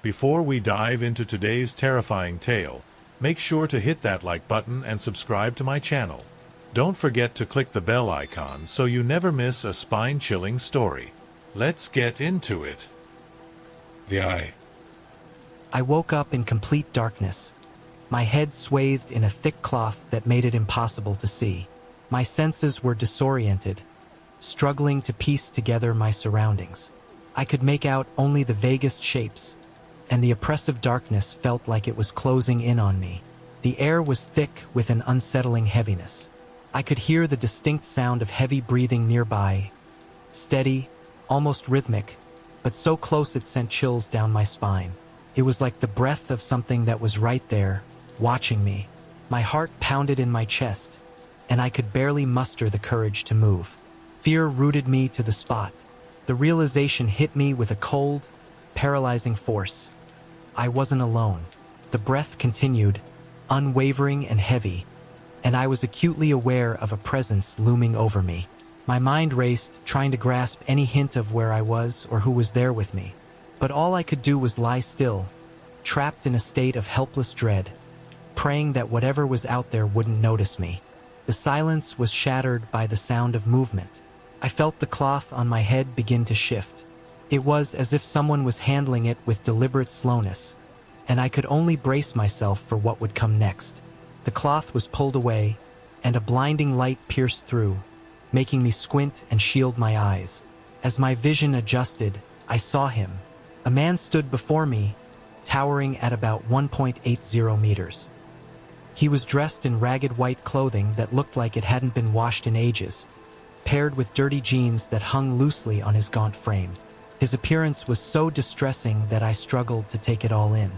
Before we dive into today's terrifying tale, make sure to hit that like button and subscribe to my channel. Don't forget to click the bell icon so you never miss a spine-chilling story. Let's get into it. The Eye. I woke up in complete darkness, my head swathed in a thick cloth that made it impossible to see. My senses were disoriented, struggling to piece together my surroundings. I could make out only the vaguest shapes, and the oppressive darkness felt like it was closing in on me. The air was thick with an unsettling heaviness. I could hear the distinct sound of heavy breathing nearby, steady, almost rhythmic, but so close it sent chills down my spine. It was like the breath of something that was right there, watching me. My heart pounded in my chest, and I could barely muster the courage to move. Fear rooted me to the spot. The realization hit me with a cold, paralyzing force. I wasn't alone. The breath continued, unwavering and heavy, and I was acutely aware of a presence looming over me. My mind raced, trying to grasp any hint of where I was or who was there with me. But all I could do was lie still, trapped in a state of helpless dread, praying that whatever was out there wouldn't notice me. The silence was shattered by the sound of movement. I felt the cloth on my head begin to shift. It was as if someone was handling it with deliberate slowness, and I could only brace myself for what would come next. The cloth was pulled away, and a blinding light pierced through, making me squint and shield my eyes. As my vision adjusted, I saw him. A man stood before me, towering at about 1.80 meters. He was dressed in ragged white clothing that looked like it hadn't been washed in ages, paired with dirty jeans that hung loosely on his gaunt frame. His appearance was so distressing that I struggled to take it all in.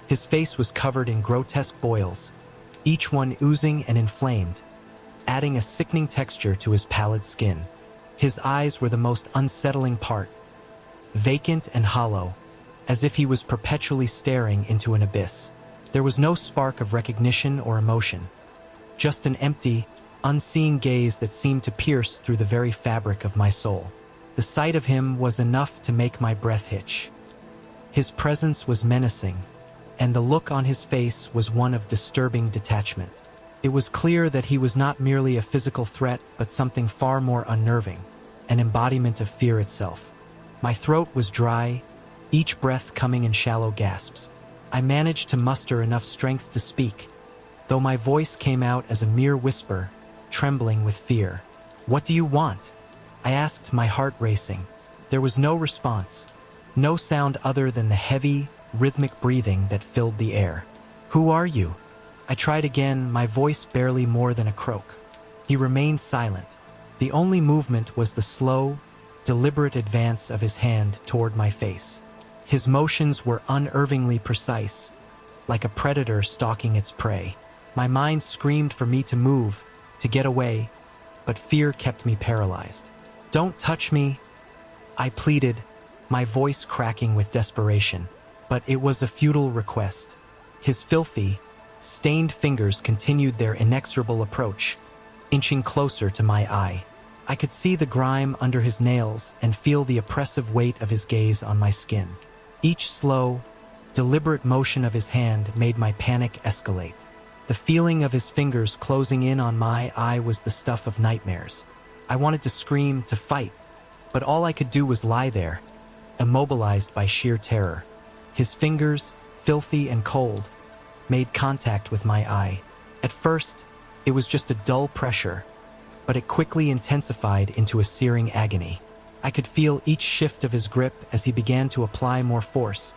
His face was covered in grotesque boils, each one oozing and inflamed, adding a sickening texture to his pallid skin. His eyes were the most unsettling part, vacant and hollow, as if he was perpetually staring into an abyss. There was no spark of recognition or emotion, just an empty, unseeing gaze that seemed to pierce through the very fabric of my soul. The sight of him was enough to make my breath hitch. His presence was menacing, and the look on his face was one of disturbing detachment. It was clear that he was not merely a physical threat, but something far more unnerving, an embodiment of fear itself. My throat was dry, each breath coming in shallow gasps. I managed to muster enough strength to speak, though my voice came out as a mere whisper, trembling with fear. "What do you want?" I asked, my heart racing. There was no response, no sound other than the heavy, rhythmic breathing that filled the air. "Who are you?" I tried again, my voice barely more than a croak. He remained silent. The only movement was the slow, deliberate advance of his hand toward my face. His motions were unerringly precise, like a predator stalking its prey. My mind screamed for me to move, to get away, but fear kept me paralyzed. "Don't touch me," I pleaded, my voice cracking with desperation. But it was a futile request. His filthy, stained fingers continued their inexorable approach, inching closer to my eye. I could see the grime under his nails and feel the oppressive weight of his gaze on my skin. Each slow, deliberate motion of his hand made my panic escalate. The feeling of his fingers closing in on my eye was the stuff of nightmares. I wanted to scream, to fight, but all I could do was lie there, immobilized by sheer terror. His fingers, filthy and cold, made contact with my eye. At first, it was just a dull pressure, but it quickly intensified into a searing agony. I could feel each shift of his grip as he began to apply more force,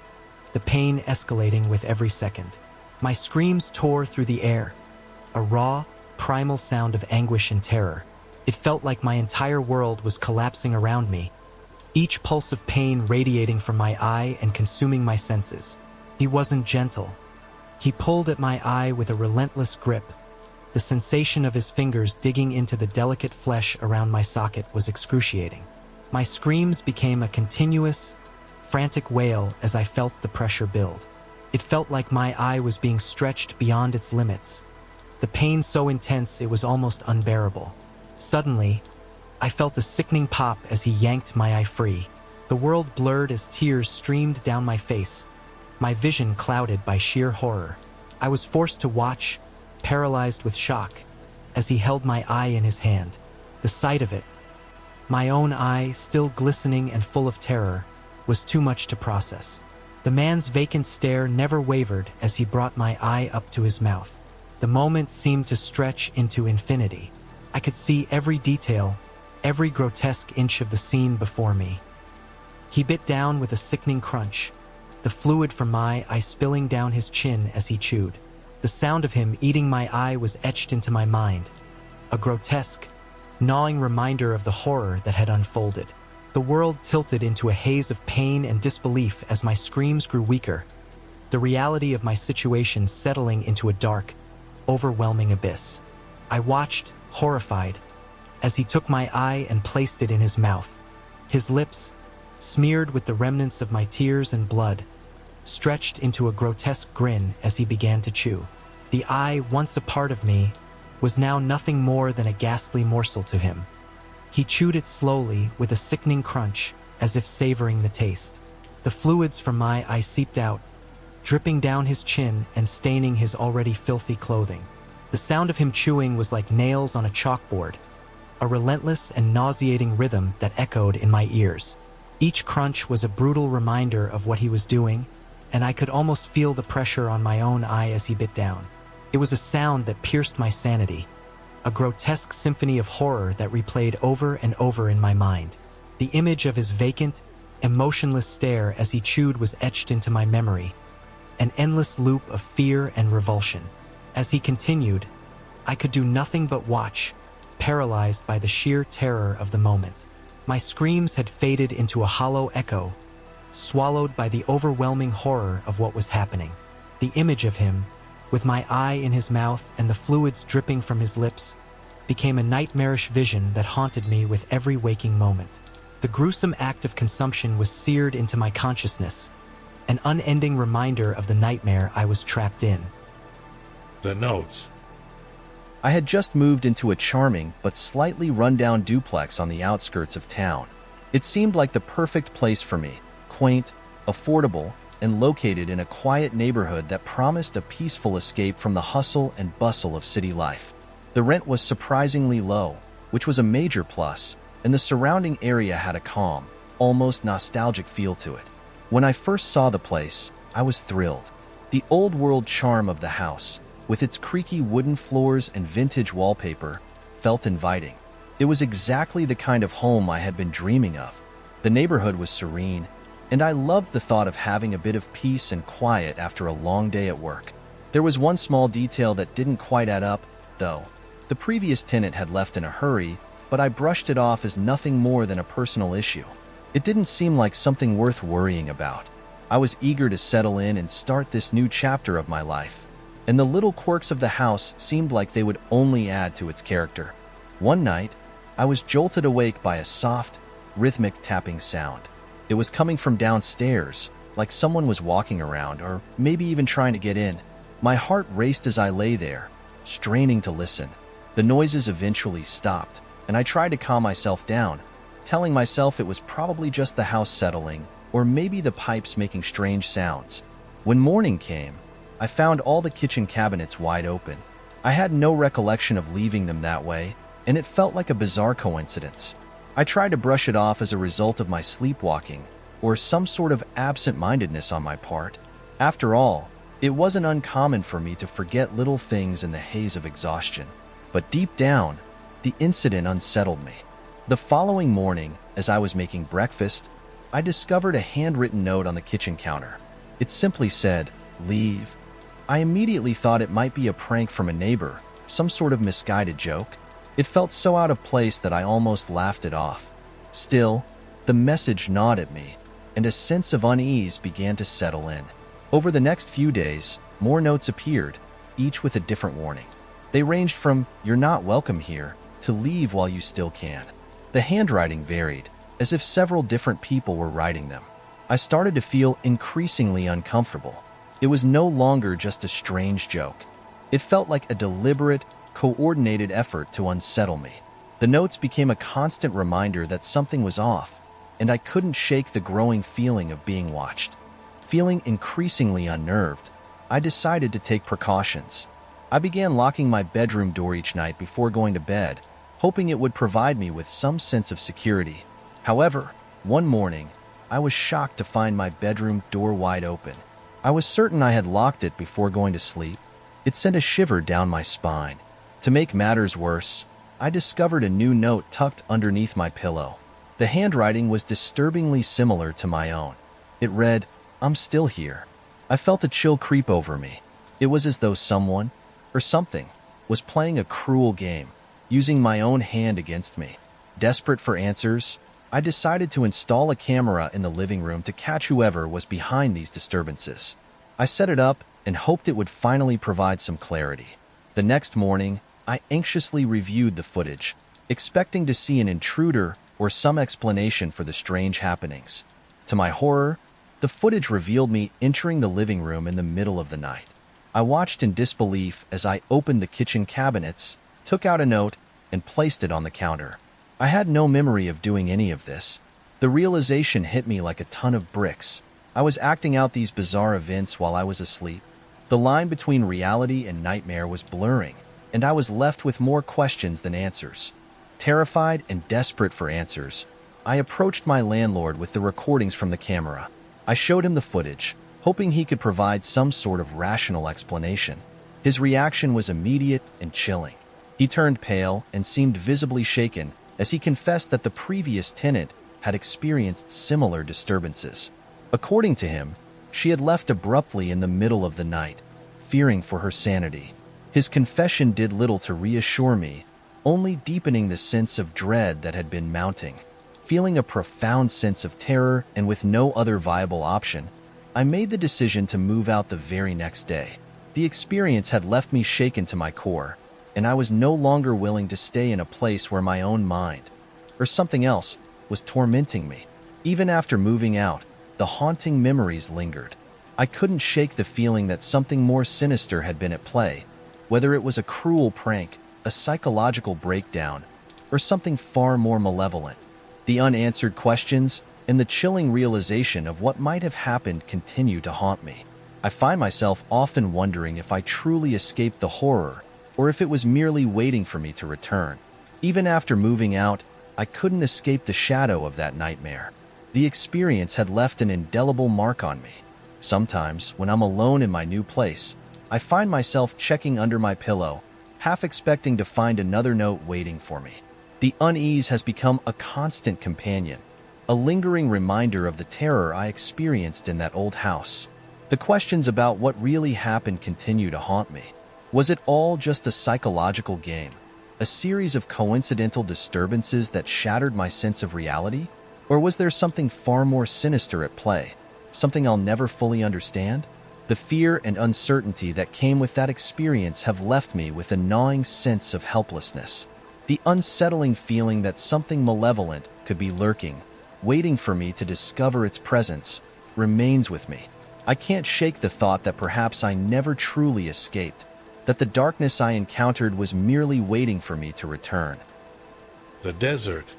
the pain escalating with every second. My screams tore through the air, a raw, primal sound of anguish and terror. It felt like my entire world was collapsing around me, each pulse of pain radiating from my eye and consuming my senses. He wasn't gentle. He pulled at my eye with a relentless grip. The sensation of his fingers digging into the delicate flesh around my socket was excruciating. My screams became a continuous, frantic wail as I felt the pressure build. It felt like my eye was being stretched beyond its limits, the pain so intense it was almost unbearable. Suddenly, I felt a sickening pop as he yanked my eye free. The world blurred as tears streamed down my face, my vision clouded by sheer horror. I was forced to watch, paralyzed with shock, as he held my eye in his hand. The sight of it, my own eye still glistening and full of terror, was too much to process. The man's vacant stare never wavered as he brought my eye up to his mouth. The moment seemed to stretch into infinity. I could see every detail, every grotesque inch of the scene before me. He bit down with a sickening crunch, the fluid from my eye spilling down his chin as he chewed. The sound of him eating my eye was etched into my mind, a grotesque, gnawing reminder of the horror that had unfolded. The world tilted into a haze of pain and disbelief as my screams grew weaker, the reality of my situation settling into a dark, overwhelming abyss. I watched, horrified, as he took my eye and placed it in his mouth. His lips, smeared with the remnants of my tears and blood, stretched into a grotesque grin as he began to chew. The eye, once a part of me, was now nothing more than a ghastly morsel to him. He chewed it slowly with a sickening crunch, as if savoring the taste. The fluids from my eye seeped out, dripping down his chin and staining his already filthy clothing. The sound of him chewing was like nails on a chalkboard, a relentless and nauseating rhythm that echoed in my ears. Each crunch was a brutal reminder of what he was doing, and I could almost feel the pressure on my own eye as he bit down. It was a sound that pierced my sanity, a grotesque symphony of horror that replayed over and over in my mind. The image of his vacant, emotionless stare as he chewed was etched into my memory, an endless loop of fear and revulsion. As he continued, I could do nothing but watch, paralyzed by the sheer terror of the moment. My screams had faded into a hollow echo, swallowed by the overwhelming horror of what was happening. The image of him, with my eye in his mouth and the fluids dripping from his lips, became a nightmarish vision that haunted me with every waking moment. The gruesome act of consumption was seared into my consciousness, an unending reminder of the nightmare I was trapped in. The notes. I had just moved into a charming but slightly run-down duplex on the outskirts of town. It seemed like the perfect place for me, quaint, affordable, and located in a quiet neighborhood that promised a peaceful escape from the hustle and bustle of city life. The rent was surprisingly low, which was a major plus, and the surrounding area had a calm, almost nostalgic feel to it. When I first saw the place, I was thrilled. The old-world charm of the house, with its creaky wooden floors and vintage wallpaper, felt inviting. It was exactly the kind of home I had been dreaming of. The neighborhood was serene, and I loved the thought of having a bit of peace and quiet after a long day at work. There was one small detail that didn't quite add up, though. The previous tenant had left in a hurry, but I brushed it off as nothing more than a personal issue. It didn't seem like something worth worrying about. I was eager to settle in and start this new chapter of my life, and the little quirks of the house seemed like they would only add to its character. One night, I was jolted awake by a soft, rhythmic tapping sound. It was coming from downstairs, like someone was walking around, or maybe even trying to get in. My heart raced as I lay there, straining to listen. The noises eventually stopped, and I tried to calm myself down, telling myself it was probably just the house settling, or maybe the pipes making strange sounds. When morning came, I found all the kitchen cabinets wide open. I had no recollection of leaving them that way, and it felt like a bizarre coincidence. I tried to brush it off as a result of my sleepwalking, or some sort of absent-mindedness on my part. After all, it wasn't uncommon for me to forget little things in the haze of exhaustion. But deep down, the incident unsettled me. The following morning, as I was making breakfast, I discovered a handwritten note on the kitchen counter. It simply said, "Leave." I immediately thought it might be a prank from a neighbor, some sort of misguided joke. It felt so out of place that I almost laughed it off. Still, the message gnawed at me, and a sense of unease began to settle in. Over the next few days, more notes appeared, each with a different warning. They ranged from, "You're not welcome here," to "Leave while you still can." The handwriting varied, as if several different people were writing them. I started to feel increasingly uncomfortable. It was no longer just a strange joke. It felt like a deliberate, coordinated effort to unsettle me. The notes became a constant reminder that something was off, and I couldn't shake the growing feeling of being watched. Feeling increasingly unnerved, I decided to take precautions. I began locking my bedroom door each night before going to bed, hoping it would provide me with some sense of security. However, one morning, I was shocked to find my bedroom door wide open. I was certain I had locked it before going to sleep. It sent a shiver down my spine. To make matters worse, I discovered a new note tucked underneath my pillow. The handwriting was disturbingly similar to my own. It read, "I'm still here." I felt a chill creep over me. It was as though someone, or something, was playing a cruel game, using my own hand against me. Desperate for answers, I decided to install a camera in the living room to catch whoever was behind these disturbances. I set it up and hoped it would finally provide some clarity. The next morning, I anxiously reviewed the footage, expecting to see an intruder or some explanation for the strange happenings. To my horror, the footage revealed me entering the living room in the middle of the night. I watched in disbelief as I opened the kitchen cabinets, took out a note, and placed it on the counter. I had no memory of doing any of this. The realization hit me like a ton of bricks. I was acting out these bizarre events while I was asleep. The line between reality and nightmare was blurring, and I was left with more questions than answers. Terrified and desperate for answers, I approached my landlord with the recordings from the camera. I showed him the footage, hoping he could provide some sort of rational explanation. His reaction was immediate and chilling. He turned pale and seemed visibly shaken as he confessed that the previous tenant had experienced similar disturbances. According to him, she had left abruptly in the middle of the night, fearing for her sanity. His confession did little to reassure me, only deepening the sense of dread that had been mounting. Feeling a profound sense of terror and with no other viable option, I made the decision to move out the very next day. The experience had left me shaken to my core, and I was no longer willing to stay in a place where my own mind, or something else, was tormenting me. Even after moving out, the haunting memories lingered. I couldn't shake the feeling that something more sinister had been at play, whether it was a cruel prank, a psychological breakdown, or something far more malevolent. The unanswered questions and the chilling realization of what might have happened continue to haunt me. I find myself often wondering if I truly escaped the horror, or if it was merely waiting for me to return. Even after moving out, I couldn't escape the shadow of that nightmare. The experience had left an indelible mark on me. Sometimes, when I'm alone in my new place, I find myself checking under my pillow, half expecting to find another note waiting for me. The unease has become a constant companion, a lingering reminder of the terror I experienced in that old house. The questions about what really happened continue to haunt me. Was it all just a psychological game? A series of coincidental disturbances that shattered my sense of reality? Or was there something far more sinister at play? Something I'll never fully understand? The fear and uncertainty that came with that experience have left me with a gnawing sense of helplessness. The unsettling feeling that something malevolent could be lurking, waiting for me to discover its presence, remains with me. I can't shake the thought that perhaps I never truly escaped, that the darkness I encountered was merely waiting for me to return. The desert.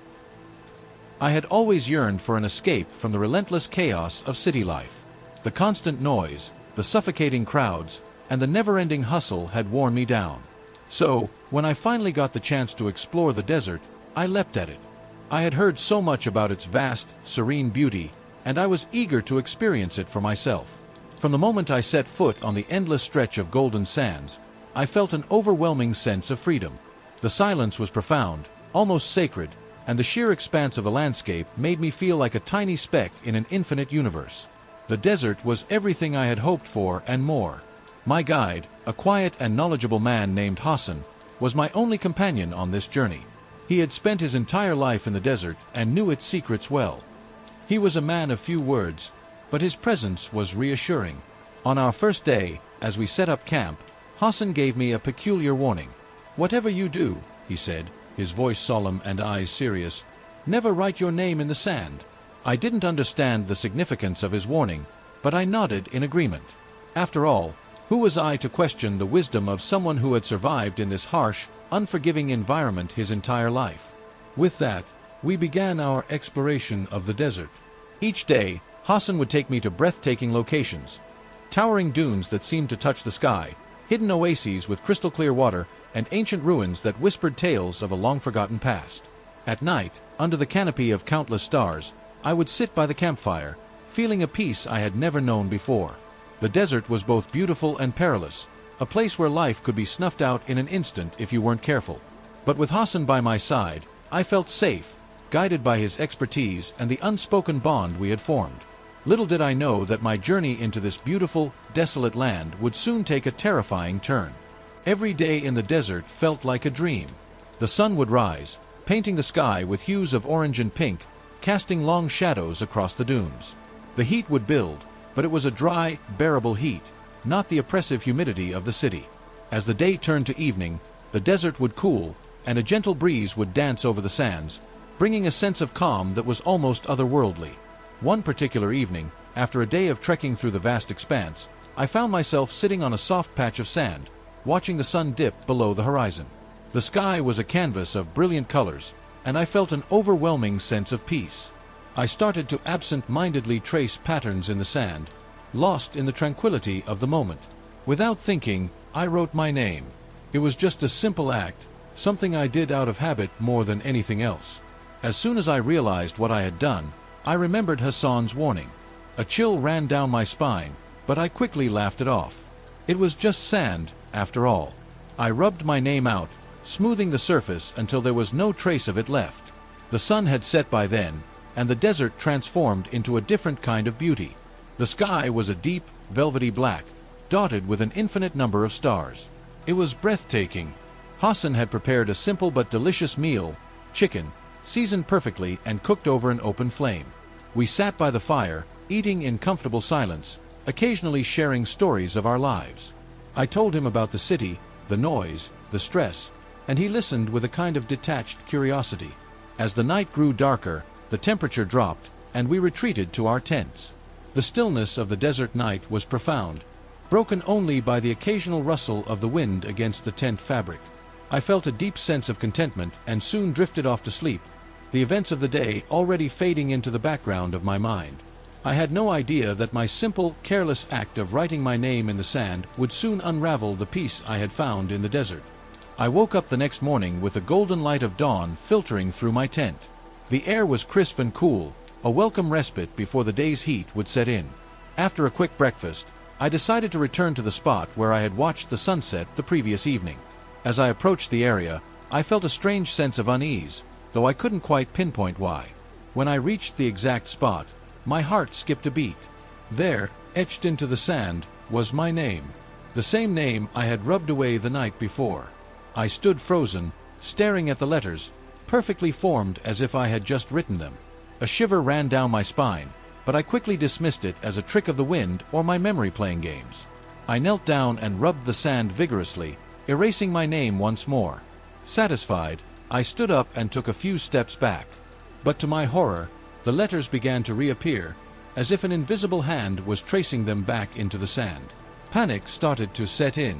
I had always yearned for an escape from the relentless chaos of city life. The constant noise, the suffocating crowds, and the never-ending hustle had worn me down. So, when I finally got the chance to explore the desert, I leapt at it. I had heard so much about its vast, serene beauty, and I was eager to experience it for myself. From the moment I set foot on the endless stretch of golden sands, I felt an overwhelming sense of freedom. The silence was profound, almost sacred, and the sheer expanse of the landscape made me feel like a tiny speck in an infinite universe. The desert was everything I had hoped for and more. My guide, a quiet and knowledgeable man named Hassan, was my only companion on this journey. He had spent his entire life in the desert and knew its secrets well. He was a man of few words, but his presence was reassuring. On our first day, as we set up camp, Hassan gave me a peculiar warning. "Whatever you do," he said, his voice solemn and eyes serious, "never write your name in the sand." I didn't understand the significance of his warning, but I nodded in agreement. After all, who was I to question the wisdom of someone who had survived in this harsh, unforgiving environment his entire life? With that, we began our exploration of the desert. Each day, Hassan would take me to breathtaking locations. Towering dunes that seemed to touch the sky, hidden oases with crystal-clear water, and ancient ruins that whispered tales of a long-forgotten past. At night, under the canopy of countless stars, I would sit by the campfire, feeling a peace I had never known before. The desert was both beautiful and perilous, a place where life could be snuffed out in an instant if you weren't careful. But with Hassan by my side, I felt safe, guided by his expertise and the unspoken bond we had formed. Little did I know that my journey into this beautiful, desolate land would soon take a terrifying turn. Every day in the desert felt like a dream. The sun would rise, painting the sky with hues of orange and pink, casting long shadows across the dunes. The heat would build, but it was a dry, bearable heat, not the oppressive humidity of the city. As the day turned to evening, the desert would cool, and a gentle breeze would dance over the sands, bringing a sense of calm that was almost otherworldly. One particular evening, after a day of trekking through the vast expanse, I found myself sitting on a soft patch of sand, watching the sun dip below the horizon. The sky was a canvas of brilliant colors, and I felt an overwhelming sense of peace. I started to absent-mindedly trace patterns in the sand, lost in the tranquility of the moment. Without thinking, I wrote my name. It was just a simple act, something I did out of habit more than anything else. As soon as I realized what I had done, I remembered Hassan's warning. A chill ran down my spine, but I quickly laughed it off. It was just sand, after all. I rubbed my name out, smoothing the surface until there was no trace of it left. The sun had set by then, and the desert transformed into a different kind of beauty. The sky was a deep, velvety black, dotted with an infinite number of stars. It was breathtaking. Hassan had prepared a simple but delicious meal, chicken, seasoned perfectly and cooked over an open flame. We sat by the fire, eating in comfortable silence, occasionally sharing stories of our lives. I told him about the city, the noise, the stress, and he listened with a kind of detached curiosity. As the night grew darker, the temperature dropped, and we retreated to our tents. The stillness of the desert night was profound, broken only by the occasional rustle of the wind against the tent fabric. I felt a deep sense of contentment and soon drifted off to sleep, the events of the day already fading into the background of my mind. I had no idea that my simple, careless act of writing my name in the sand would soon unravel the peace I had found in the desert. I woke up the next morning with the golden light of dawn filtering through my tent. The air was crisp and cool, a welcome respite before the day's heat would set in. After a quick breakfast, I decided to return to the spot where I had watched the sunset the previous evening. As I approached the area, I felt a strange sense of unease, though I couldn't quite pinpoint why. When I reached the exact spot, my heart skipped a beat. There, etched into the sand, was my name. The same name I had rubbed away the night before. I stood frozen, staring at the letters, perfectly formed as if I had just written them. A shiver ran down my spine, but I quickly dismissed it as a trick of the wind or my memory playing games. I knelt down and rubbed the sand vigorously, erasing my name once more. Satisfied, I stood up and took a few steps back. But to my horror, the letters began to reappear, as if an invisible hand was tracing them back into the sand. Panic started to set in.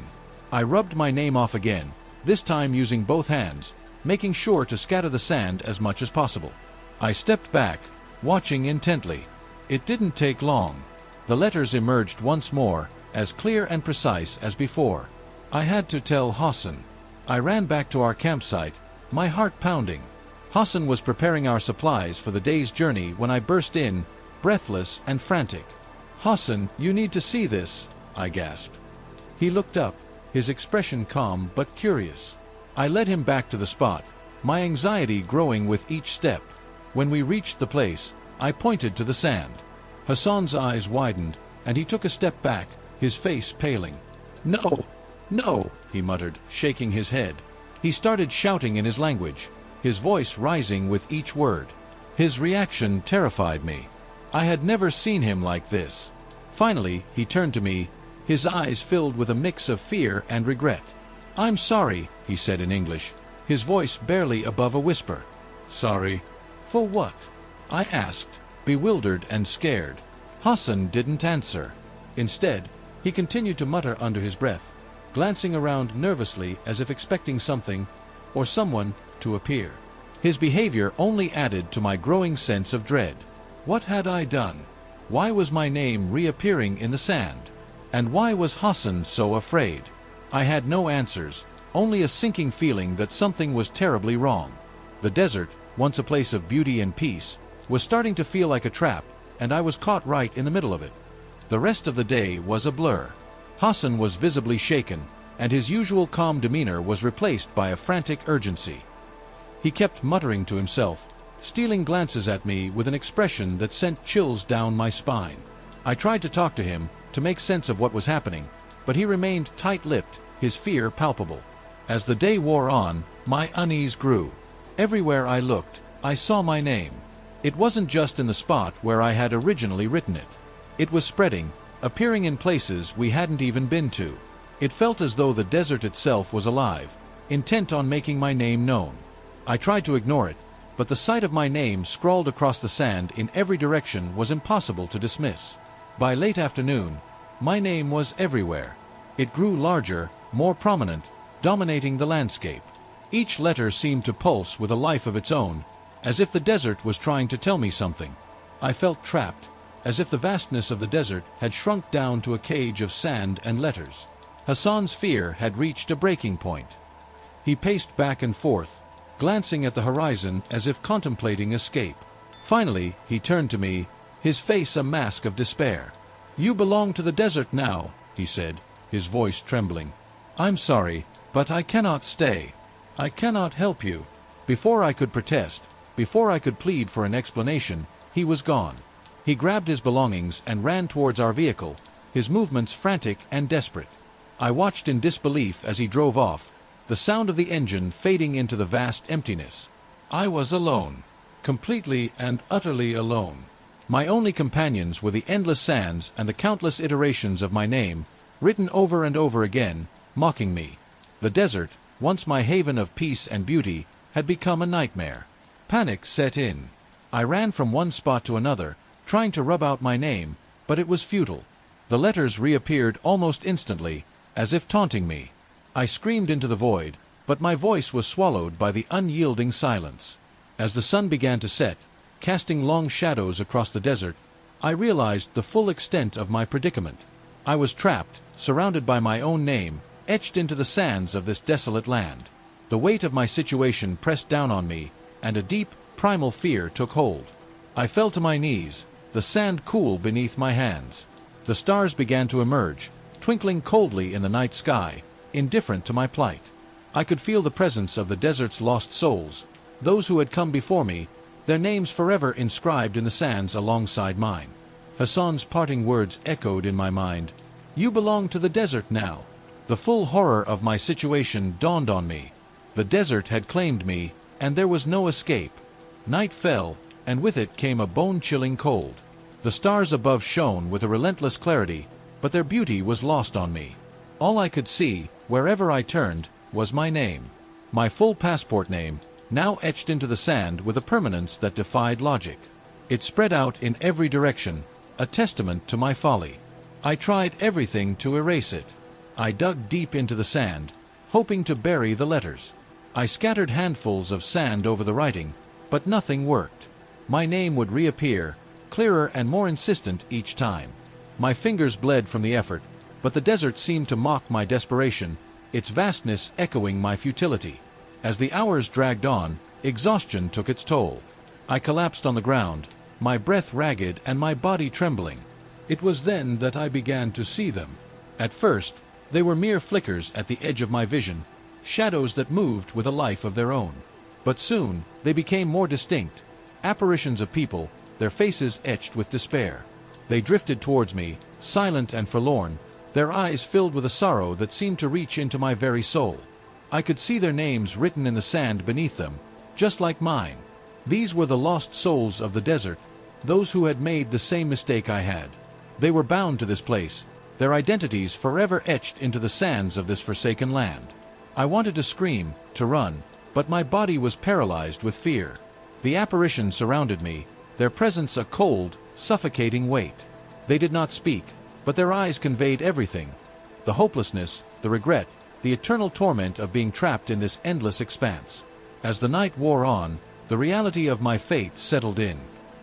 I rubbed my name off again, this time using both hands, making sure to scatter the sand as much as possible. I stepped back, watching intently. It didn't take long. The letters emerged once more, as clear and precise as before. I had to tell Hassan. I ran back to our campsite, my heart pounding. Hassan was preparing our supplies for the day's journey when I burst in, breathless and frantic. "Hassan, you need to see this," I gasped. He looked up, his expression calm but curious. I led him back to the spot, my anxiety growing with each step. When we reached the place, I pointed to the sand. Hassan's eyes widened, and he took a step back, his face paling. "No, no," he muttered, shaking his head. He started shouting in his language, his voice rising with each word. His reaction terrified me. I had never seen him like this. Finally, he turned to me, his eyes filled with a mix of fear and regret. "I'm sorry," he said in English, his voice barely above a whisper. "Sorry? For what?" I asked, bewildered and scared. Hassan didn't answer. Instead, he continued to mutter under his breath, glancing around nervously as if expecting something, or someone, to appear. His behavior only added to my growing sense of dread. What had I done? Why was my name reappearing in the sand? And why was Hassan so afraid? I had no answers, only a sinking feeling that something was terribly wrong. The desert, once a place of beauty and peace, was starting to feel like a trap, and I was caught right in the middle of it. The rest of the day was a blur. Hassan was visibly shaken, and his usual calm demeanor was replaced by a frantic urgency. He kept muttering to himself, stealing glances at me with an expression that sent chills down my spine. I tried to talk to him, to make sense of what was happening, but he remained tight-lipped, his fear palpable. As the day wore on, my unease grew. Everywhere I looked, I saw my name. It wasn't just in the spot where I had originally written it. It was spreading, appearing in places we hadn't even been to. It felt as though the desert itself was alive, intent on making my name known. I tried to ignore it, but the sight of my name scrawled across the sand in every direction was impossible to dismiss. By late afternoon, my name was everywhere. It grew larger, more prominent, dominating the landscape. Each letter seemed to pulse with a life of its own, as if the desert was trying to tell me something. I felt trapped, as if the vastness of the desert had shrunk down to a cage of sand and letters. Hassan's fear had reached a breaking point. He paced back and forth, glancing at the horizon as if contemplating escape. Finally, he turned to me, his face a mask of despair. "You belong to the desert now," he said, his voice trembling. "I'm sorry, but I cannot stay. I cannot help you." Before I could protest, before I could plead for an explanation, he was gone. He grabbed his belongings and ran towards our vehicle, his movements frantic and desperate. I watched in disbelief as he drove off, the sound of the engine fading into the vast emptiness. I was alone, completely and utterly alone. My only companions were the endless sands and the countless iterations of my name, written over and over again, mocking me. The desert, once my haven of peace and beauty, had become a nightmare. Panic set in. I ran from one spot to another, trying to rub out my name, but it was futile. The letters reappeared almost instantly, as if taunting me. I screamed into the void, but my voice was swallowed by the unyielding silence. As the sun began to set, casting long shadows across the desert, I realized the full extent of my predicament. I was trapped, surrounded by my own name, etched into the sands of this desolate land. The weight of my situation pressed down on me, and a deep, primal fear took hold. I fell to my knees, the sand cool beneath my hands. The stars began to emerge, twinkling coldly in the night sky, indifferent to my plight. I could feel the presence of the desert's lost souls, those who had come before me, their names forever inscribed in the sands alongside mine. Hassan's parting words echoed in my mind. "You belong to the desert now." The full horror of my situation dawned on me. The desert had claimed me, and there was no escape. Night fell, and with it came a bone-chilling cold. The stars above shone with a relentless clarity, but their beauty was lost on me. All I could see, wherever I turned, was my name. My full passport name, now etched into the sand with a permanence that defied logic. It spread out in every direction, a testament to my folly. I tried everything to erase it. I dug deep into the sand, hoping to bury the letters. I scattered handfuls of sand over the writing, but nothing worked. My name would reappear, clearer and more insistent each time. My fingers bled from the effort, but the desert seemed to mock my desperation, its vastness echoing my futility. As the hours dragged on, exhaustion took its toll. I collapsed on the ground, my breath ragged and my body trembling. It was then that I began to see them. At first, they were mere flickers at the edge of my vision, shadows that moved with a life of their own. But soon, they became more distinct, apparitions of people, their faces etched with despair. They drifted towards me, silent and forlorn, their eyes filled with a sorrow that seemed to reach into my very soul. I could see their names written in the sand beneath them, just like mine. These were the lost souls of the desert, those who had made the same mistake I had. They were bound to this place, their identities forever etched into the sands of this forsaken land. I wanted to scream, to run, but my body was paralyzed with fear. The apparitions surrounded me, their presence a cold, suffocating weight. They did not speak, but their eyes conveyed everything: the hopelessness, the regret, the eternal torment of being trapped in this endless expanse. As the night wore on, the reality of my fate settled in.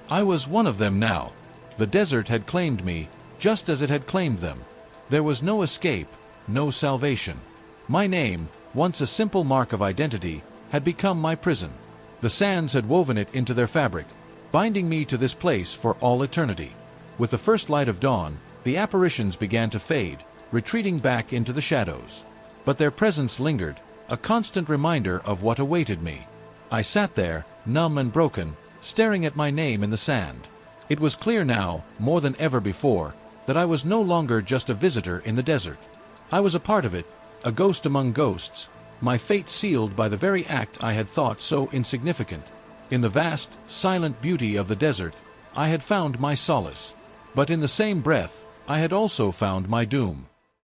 I was one of them now. The desert had claimed me, just as it had claimed them. There was no escape, no salvation. My name, once a simple mark of identity, had become my prison. The sands had woven it into their fabric, binding me to this place for all eternity. With the first light of dawn, the apparitions began to fade, retreating back into the shadows. But their presence lingered, a constant reminder of what awaited me. I sat there, numb and broken, staring at my name in the sand. It was clear now, more than ever before, that I was no longer just a visitor in the desert. I was a part of it, a ghost among ghosts, my fate sealed by the very act I had thought so insignificant. In the vast, silent beauty of the desert, I had found my solace. But in the same breath, I had also found my doom.